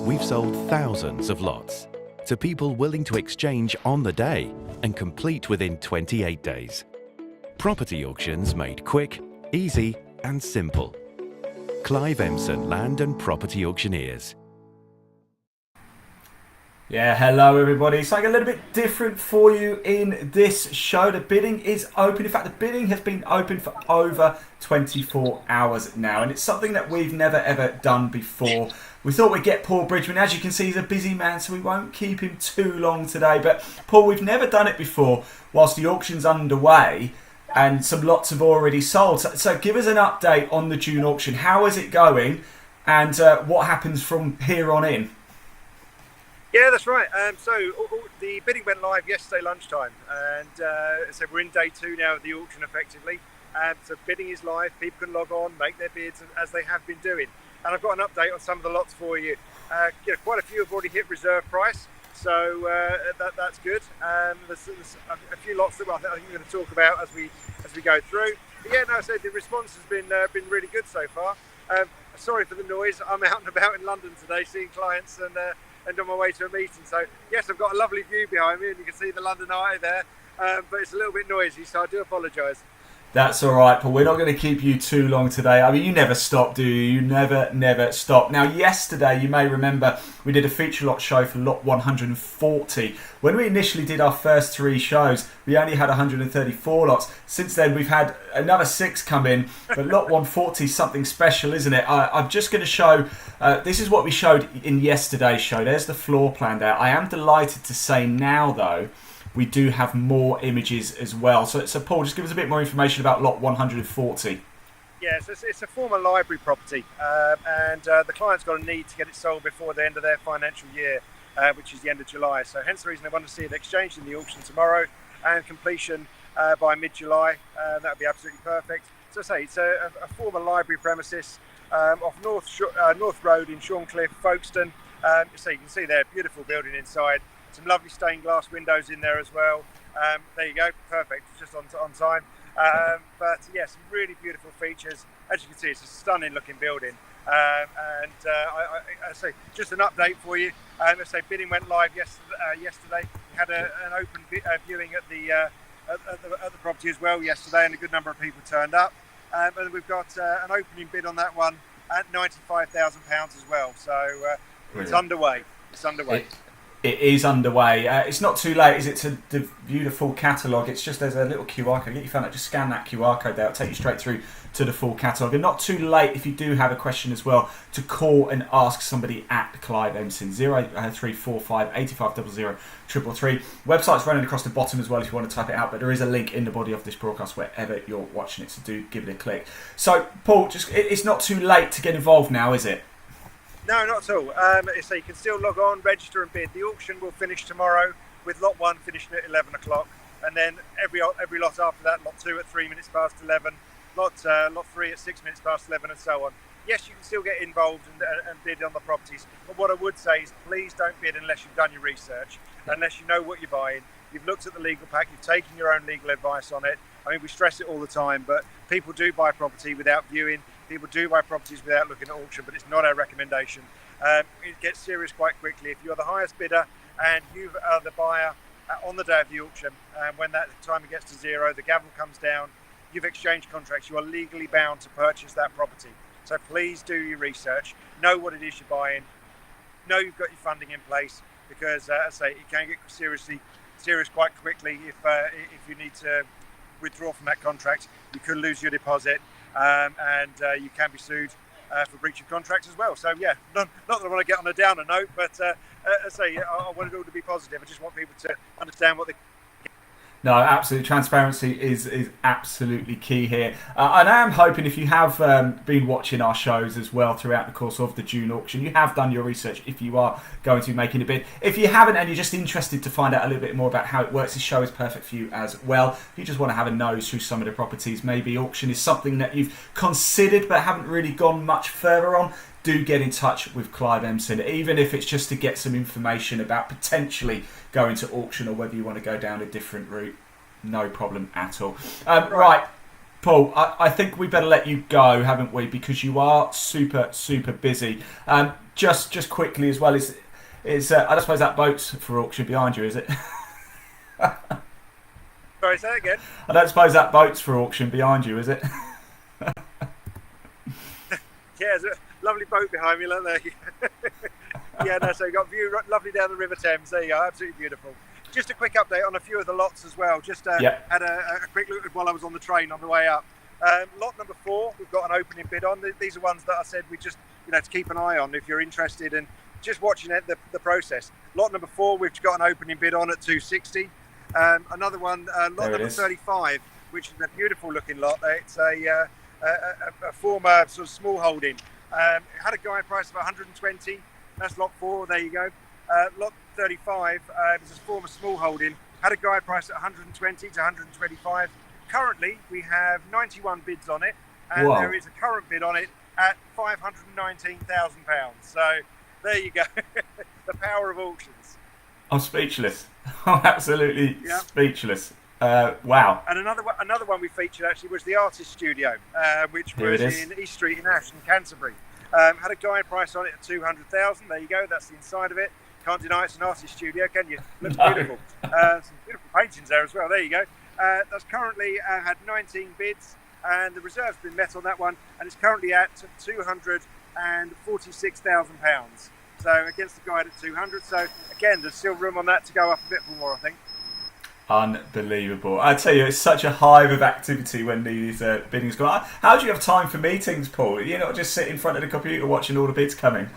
we've sold thousands of lots to people willing to exchange on the day and complete within 28 days. Property auctions made quick, easy and simple. Clive Emson Land and Property Auctioneers. Yeah, hello everybody. Something a little bit different for you in this show. The bidding is open. In fact, the bidding has been open for over 24 hours now, and it's something that we've never ever done before. We thought we'd get Paul Bridgeman. As you can see, he's a busy man, so we won't keep him too long today. But Paul, we've never done it before whilst the auction's underway and some lots have already sold. So give us an update on the June auction. How is it going, and what happens from here on in? Yeah, that's right. So the bidding went live yesterday lunchtime, and so we're in day 2 now of the auction effectively. So bidding is live. People can log on, make their bids as they have been doing. And I've got an update on some of the lots for you. Quite a few have already hit reserve price, so that's good. There's a few lots that I think we're going to talk about as we go through. But yeah, no, so the response has been really good so far. Sorry for the noise. I'm out and about in London today, seeing clients and on my way to a meeting. So yes, I've got a lovely view behind me and you can see the London Eye there, but it's a little bit noisy, so I do apologise. That's all right, Paul. We're not going to keep you too long today. I mean, you never stop, do you? You never stop. Now, yesterday, you may remember, we did a feature lot show for lot 140. When we initially did our first 3 shows, we only had 134 lots. Since then, we've had another 6 come in, but lot 140 is something special, isn't it? I'm just going to show, this is what we showed in yesterday's show. There's the floor plan there. I am delighted to say now, though, we do have more images as well. So Paul, just give us a bit more information about lot 140. Yes, it's a former library property, and the client's got a need to get it sold before the end of their financial year, which is the end of July. So hence the reason they want to see it exchanged in the auction tomorrow and completion by mid-July. That would be absolutely perfect. So say it's a former library premises off North Road in Shorncliffe, Folkestone. So you can see there, beautiful building inside. Some lovely stained glass windows in there as well. There you go, perfect, just on time. But yeah, some really beautiful features. As you can see, it's a stunning looking building. I say just an update for you. Let's say bidding went live yesterday. We had an open viewing at the property as well yesterday, and a good number of people turned up. And we've got an opening bid on that one at £95,000 as well. So it's underway. It is underway. It's not too late, is it, to view the full catalogue? It's just there's a little QR code. Get your phone out, just scan that QR code there. It'll take you straight through to the full catalogue. And not too late if you do have a question as well to call and ask somebody at Clive Emson 0345 8500 333. Website's running across the bottom as well if you want to type it out. But there is a link in the body of this broadcast wherever you're watching it. So do give it a click. So Paul, it's not too late to get involved now, is it? No, not at all. So you can still log on, register and bid. The auction will finish tomorrow with lot 1 finishing at 11 o'clock. And then every lot after that, lot 2 at 3 minutes past 11, lot 3 at 6 minutes past 11 and so on. Yes, you can still get involved and bid on the properties. But what I would say is please don't bid unless you've done your research, unless you know what you're buying. You've looked at the legal pack, you've taken your own legal advice on it. I mean, we stress it all the time, but people do buy property without viewing. People do buy properties without looking at auction, but it's not our recommendation. It gets serious quite quickly. If you're the highest bidder and you are the buyer on the day of the auction, when that time it gets to 0, the gavel comes down, you've exchanged contracts, you are legally bound to purchase that property. So please do your research, know what it is you're buying, know you've got your funding in place, because as I say, it can get serious quite quickly if you need to withdraw from that contract. You could lose your deposit. And you can be sued for breach of contract as well. So yeah, not that I want to get on a downer note, but as I say, I want it all to be positive. I just want people to understand what they. No, absolutely. Transparency is absolutely key here. And I am hoping if you have been watching our shows as well throughout the course of the June auction, you have done your research if you are going to be making a bid. If you haven't and you're just interested to find out a little bit more about how it works, this show is perfect for you as well. If you just want to have a nose through some of the properties, maybe auction is something that you've considered but haven't really gone much further on, do get in touch with Clive Emson, even if it's just to get some information about potentially going to auction or whether you want to go down a different route. No problem at all. Right. Paul, I think we better let you go, haven't we? Because you are super, super busy. Just quickly as well, I don't suppose that boat's for auction behind you, is it? Sorry, say that again. I don't suppose that boat's for auction behind you, is it? Yeah, there's a lovely boat behind me, look there. Yeah, no, so you've got a view lovely down the River Thames. There you go, absolutely beautiful. Just a quick update on a few of the lots as well. Just had a quick look while I was on the train on the way up. Lot number 4, we've got an opening bid on. These are ones that I said we just, to keep an eye on if you're interested in just watching the process. Lot number 4, we've got an opening bid on at 260. Another one, lot number 35, which is a beautiful looking lot. It's a former sort of small holding. Had a guide price of 120. That's lot 4. There you go. Lot 35 is a former small holding. Had a guide price at 120 to 125. Currently, we have 91 bids on it, and there is a current bid on it at £519,000. So there you go. The power of auctions. I'm speechless. I'm absolutely speechless. Wow. And another one we featured actually was the Artist Studio, which was in East Street in Ashton, Canterbury. Had a guide price on it at 200,000. There you go. That's the inside of it. Can't deny it's an artist studio, can you? Looks beautiful. Some beautiful paintings there as well. There you go. That's currently had 19 bids, and the reserve's been met on that one, and it's currently at £246,000. So against the guide at 200. So again, there's still room on that to go up a bit more, I think. Unbelievable. I tell you, it's such a hive of activity when these biddings go on. How do you have time for meetings, Paul? You not just sit in front of the computer watching all the bids coming?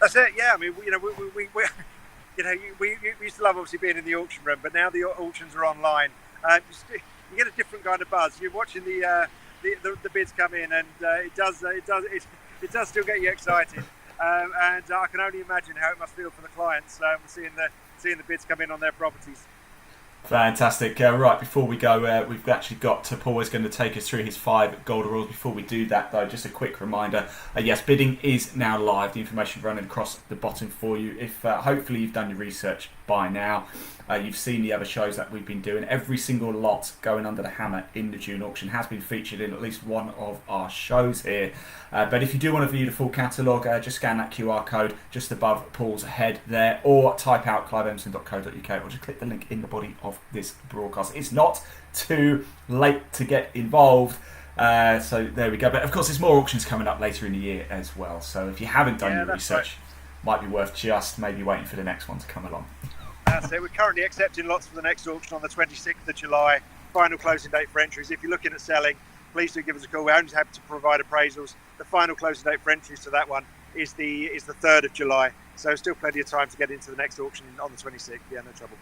That's it. Yeah, I mean, we used to love obviously being in the auction room, but now the auctions are online. You get a different kind of buzz. You're watching the bids come in, and it does still get you excited. And I can only imagine how it must feel for the clients seeing the bids come in on their properties. Fantastic. Right, before we go, we've actually got Paul is going to take us through his 5 golden rules. Before we do that, though, just a quick reminder. Yes, bidding is now live. The information running across the bottom for you. If hopefully you've done your research by now. You've seen the other shows that we've been doing. Every single lot going under the hammer in the June auction has been featured in at least one of our shows here. But if you do want to view the full catalogue, just scan that QR code just above Paul's head there, or type out cliveemson.co.uk, or just click the link in the body of this broadcast. It's not too late to get involved. So there we go. But of course, there's more auctions coming up later in the year as well. So if you haven't done your research, might be worth just maybe waiting for the next one to come along. That's it. We're currently accepting lots for the next auction on the 26th of July. Final closing date for entries. If you're looking at selling, please do give us a call. We're only happy to provide appraisals. The final closing date for entries to that one is the 3rd of July. So still plenty of time to get into the next auction on the 26th. Yeah, no trouble.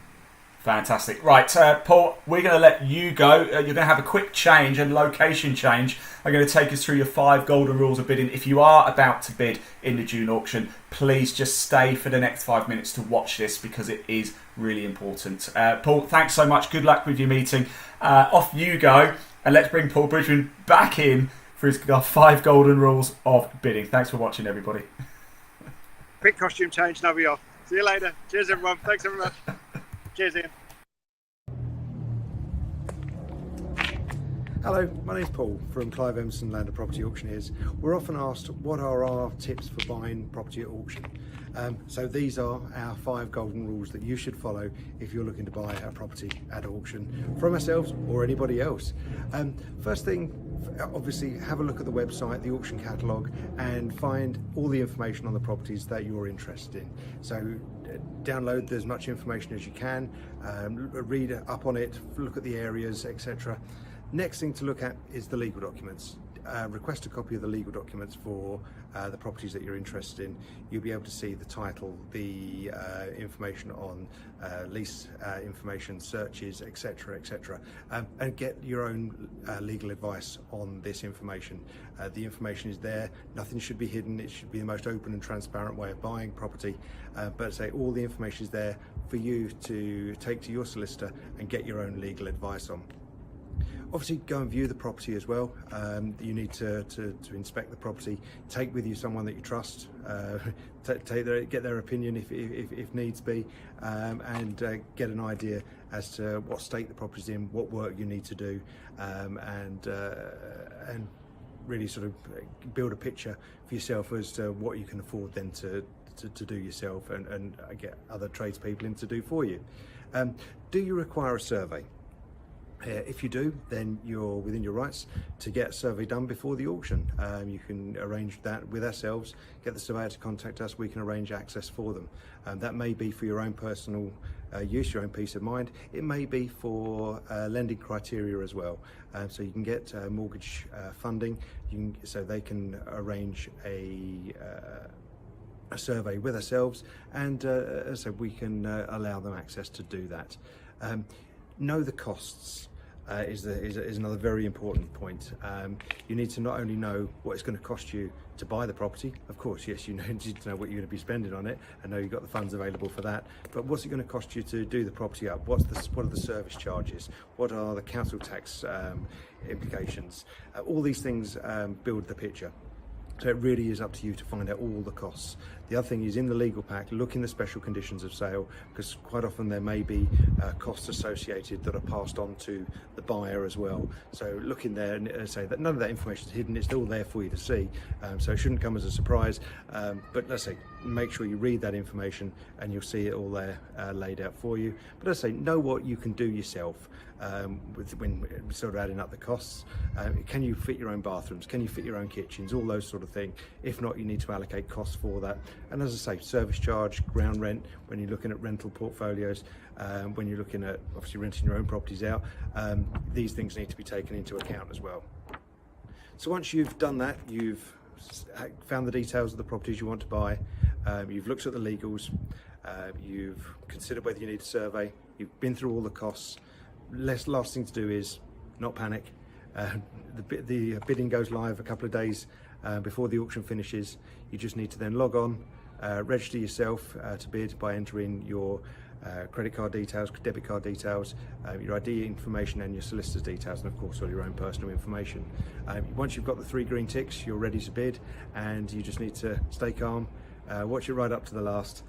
Fantastic. Right, Paul, we're going to let you go. You're going to have a quick change and location change. I'm going to take us through your 5 golden rules of bidding. If you are about to bid in the June auction, please just stay for the next 5 minutes to watch this because it is really important. Paul, thanks so much. Good luck with your meeting. Off you go, and let's bring Paul Bridgeman back in for his 5 golden rules of bidding. Thanks for watching, everybody. Quick costume change, and I'll be off. See you later. Cheers, everyone. Thanks very much. Cheers, Ian. Hello, my name's Paul from Clive Emson Land and Property Auctioneers. We're often asked what are our tips for buying property at auction. So these are our 5 golden rules that you should follow if you're looking to buy a property at auction from ourselves or anybody else. First thing, obviously have a look at the website, the auction catalogue, and find all the information on the properties that you're interested in. So download as much information as you can, read up on it, look at the areas, etc. Next thing to look at is the legal documents. Request a copy of the legal documents for the properties that you're interested in. You'll be able to see the title, the information on lease information, searches, etc., etc., and get your own legal advice on this information. The information is there. Nothing should be hidden. It should be the most open and transparent way of buying property. But say all the information is there for you to take to your solicitor and get your own legal advice on. Obviously, go and view the property as well. You need to inspect the property. Take with you someone that you trust. Get their opinion if needs be, and get an idea as to what state the property's in, what work you need to do, and really sort of build a picture for yourself as to what you can afford then to do yourself, and get other tradespeople in to do for you. Do you require a survey? If you do, then you're within your rights to get a survey done before the auction. You can arrange that with ourselves, get the surveyor to contact us, we can arrange access for them. That may be for your own personal use, your own peace of mind. It may be for lending criteria as well. So you can get mortgage funding, so they can arrange a survey with ourselves, and so we can allow them access to do that. Know the costs. Is another very important point. You need to not only know what it's going to cost you to buy the property. Of course, yes, you need to know what you're going to be spending on it and know you've got the funds available for that. But what's it going to cost you to do the property up? What are the service charges? What are the council tax implications? All these things build the picture. So it really is up to you to find out all the costs. The other thing is, in the legal pack, look in the special conditions of sale, because quite often there may be costs associated that are passed on to the buyer as well. So look in there and say that none of that information is hidden, it's all there for you to see. So it shouldn't come as a surprise, but let's say make sure you read that information and you'll see it all there laid out for you. But let's say know what you can do yourself. When sort of adding up the costs. Can you fit your own bathrooms? Can you fit your own kitchens? All those sort of things. If not, you need to allocate costs for that. And as I say, service charge, ground rent, when you're looking at rental portfolios, when you're looking at obviously renting your own properties out, these things need to be taken into account as well. So once you've done that, you've found the details of the properties you want to buy, you've looked at the legals, you've considered whether you need a survey, you've been through all the costs. Last thing to do is not panic. The bidding goes live a couple of days before the auction finishes. You just need to then log on, register yourself to bid by entering your credit card details, debit card details, your ID information and your solicitor's details, and of course all your own personal information. Once you've got the 3 green ticks, you're ready to bid, and you just need to stay calm, watch it right up to the last.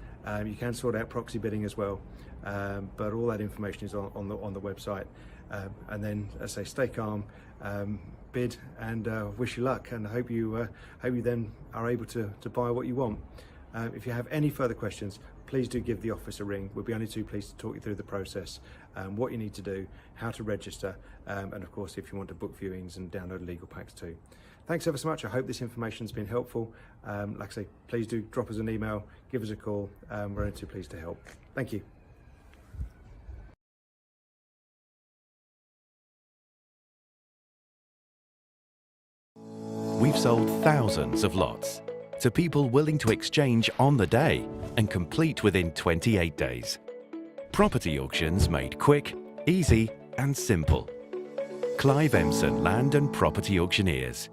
You can sort out proxy bidding as well, but all that information is on the website. And then, as I say, stay calm, bid, and wish you luck. And I hope you then are able to buy what you want. If you have any further questions, please do give the office a ring. We'll be only too pleased to talk you through the process, what you need to do, how to register, and of course if you want to book viewings and download legal packs too. Thanks ever so much. I hope this information's been helpful. Like I say, please do drop us an email, give us a call. We're only too pleased to help. Thank you. We've sold thousands of lots to people willing to exchange on the day and complete within 28 days. Property auctions made quick, easy and simple. Clive Emson Land and Property Auctioneers.